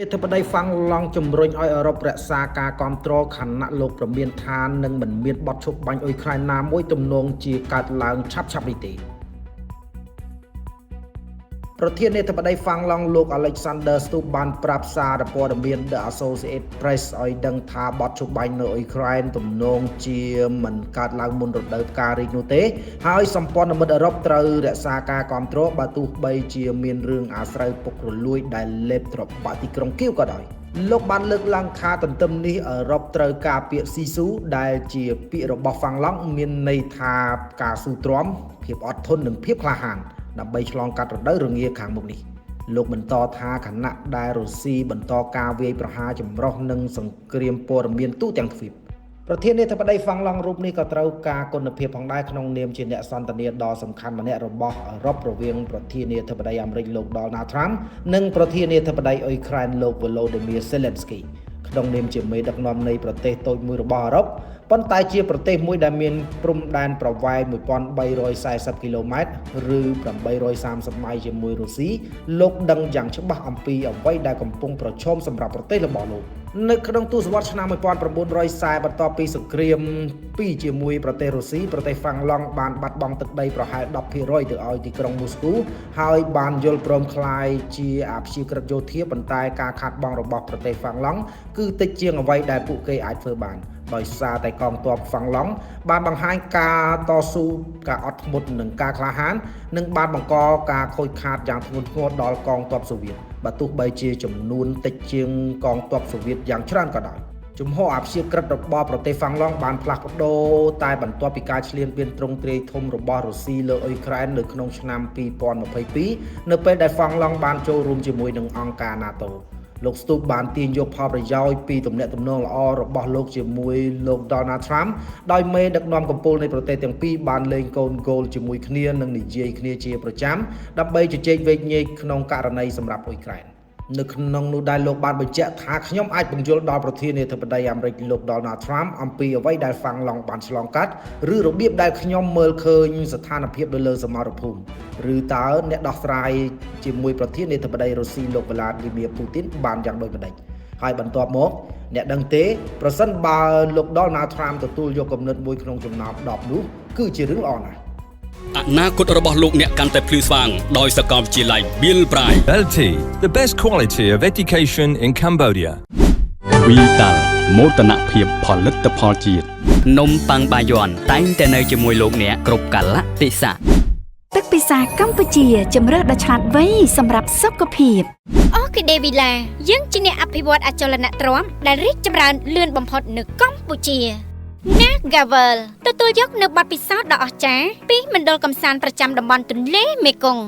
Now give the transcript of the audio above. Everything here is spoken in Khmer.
នេះធ្វើប្តីហ្វាំងឡង់ជំរុញឲ្យអឺរ៉ុបរក្សាការគ្រប់គ្រងខណៈលោកប្រមានថានឹងមិនមានបទឈប់បាញ់អ៊ុយក្រែនណាមួយទំនងជាកើតឡើងឆាប់ៗនេះទេប្រធានាធិបតីហ្វាំងឡង់លោក Alexander Stubb បានប្រាប់សារព័ត៌មាន The Associated Press ឲ្យដឹងថាបទឈប់បាញ់នៅអ៊ុយក្រែនទំនងជាមិនកើតឡើងមុនរដូវផ្ការីកនោះទេហើយសម្ព័ន្ធមិត្តអឺរ៉ុបត្រូវរក្សាការគ្រប់គ្រងបើទោះបីជាមានរឿងអាស្រូវពុករលួយដែលលេបត្របាក់ទីក្រុងគៀវក៏ដោយលោកបានលើកឡើងថាទន្ទឹមនេះអឺរ៉ុបត្រូវការពាក្យស៊ីស៊ូដែលជាពាក្យរបស់ហ្វាំងឡង់មានន័យថាការស៊ូទ្រាំភាពអត់ធន់និងភាពក្លាហានដើម្បីឆ្លងកាត់រដូវរងាខាងមុខនេះលោកបន្តថាគណៈដែលរុស្ស៊ីបន្តការវាយប្រហារចម្រុះនិងសង្គ្រាមព័ត៌មានទូទាំងទ្វីបប្រធានាធិបតីហ្វាំងឡង់រូបនេះក៏ត្រូវការគុណភាពផងដែរក្នុងនាមជាអ្នកសន្ទនាដ៏សំខាន់ម្នាក់របស់អឺរ៉ុបរវាងប្រធានាធិបតីអាមេរិកលោក Donald Trump និងប្រធានាធិបតីអ៊ុយក្រែនលោក Volodymyr Zelensky ក្នុងនាមជាមេដឹកនាំនៃប្រទេសតូចមួយរបស់អឺរ៉ុបប៉ុន្តែជាប្រទេសមួយដែលមានព្រំដែនប្រវែង 1340 គីឡូម៉ែត្រឬ830ម៉ៃល៍ជាមួយរុស្ស៊ីលោកដឹងយ៉ាងច្បាស់អំពីអ្វីដែលកំពុងប្រឈមសម្រាប់ប្រទេសរបស់លោកនៅក្នុងទសវត្សរ៍ឆ្នាំ1940បន្ទាប់ពីសង្គ្រាម2ជាមួយប្រទេសរុស្ស៊ីប្រទេសហ្វាំងឡង់បានបាត់បង់ទឹកដីប្រហែល 10% ទៅឲ្យទីក្រុងមូស្គូហើយបានយល់ព្រមក្លាយជាអព្យាក្រឹតយោធាប៉ុន្តែការខាតបង់របស់ប្រទេសហ្វាំងឡង់គឺតិចជាងអ្វីដែលពួកគេអាចធ្វើបានដោយសារតែកងទ័ពហ្វាំងឡង់បានបង្ហាញការតស៊ូការអត់ធ្មត់និងការក្លាហាននិងបានបង្កការខូចខាតយ៉ាងធ្ងន់ធ្ងរដល់កងទ័ពសូវៀតបើទោះបីជាចំនួនតិចជាងកងទ័ពសូវៀតយ៉ាងច្រើនក៏ដោយជំហរអព្យាក្រឹតរបស់ប្រទេសហ្វាំងឡង់បានផ្លាស់ប្ដូរតែបន្ទាប់ពីការឈ្លានពានទ្រង់ទ្រាយធំរបស់រុស្ស៊ីលើអ៊ុយក្រែននៅក្នុងឆ្នាំ2022នៅពេលដែលហ្វាំងឡង់បានចូលរួមជាមួយនឹងអង្គការ NATOលោក Stubb បានទាញយកផលប្រយោជន៍ពីទំនាក់ទំនងល្អរបស់លោកជាមួយលោក Donald Trump ដោយមេដឹកនាំកំពូលនៃប្រទេសទាំងពីរបានលេងកូនហ្គោលជាមួយគ្នានិងនិយាយគ្នាជាប្រចាំដើម្បីជជែកវែកញែកក្នុងករណីសម្រាប់អ៊ុយក្រែននៅក្នុងនោះដែរលោកបានបញ្ជាក់ថាខ្ញុំអាចបញ្យល់ដល់ប្រធានាធិបតីអាមេរិកលោក Donald Trump អំពីអ្វីដែលហ្វាំងឡង់បានឆ្លងកាត់ឬរបៀបដែលខ្ញុំមើលឃើញស្ថានភាពនៅលើសមរភូមិឬតើអ្នកដោះស្រាយជាមួយប្រធានាធិបតីរុស្ស៊ីលោក Vladimir Putin បានយ៉ាងដូចម្តេចហើយបន្ទាប់មកអ្នកដឹងទេប្រសិនបើលោក Donald Trump ទទួលយកគំនិតមួយក្នុងចំណោម10នោះគឺជារឿងល្អណាស់អនាគតរបស់លោកអ្នកកាន់តែភ្លឺស្វាងដោយសាកលវិទ្យាល័យ Bill Pride LT the best quality of education in Cambodia វីតាល់មោទនភាពផលិតផលជាតិនំប៉័ងបាយ័នតែងតែនៅជាមួយលោកអ្នកគ្រប់កលៈទេសៈទឹកពិសាកម្ពុជាជំរឿដ៏ឆ្លាតវៃសម្រាប់សុខភាពអូគីដេវីឡាយើងជាអ្នកអភិវឌ្ឍអចលនទ្រព្យដែលរីកចម្រើនលឿនបំផុតនៅកម្ពុជា Nagavel ទទួលយកនៅបទពិសោធន៍ដ៏អស្ចារ្យពីមណ្ឌលកំសាន្តប្រចាំតំបន់ទន្លេមេគង្គ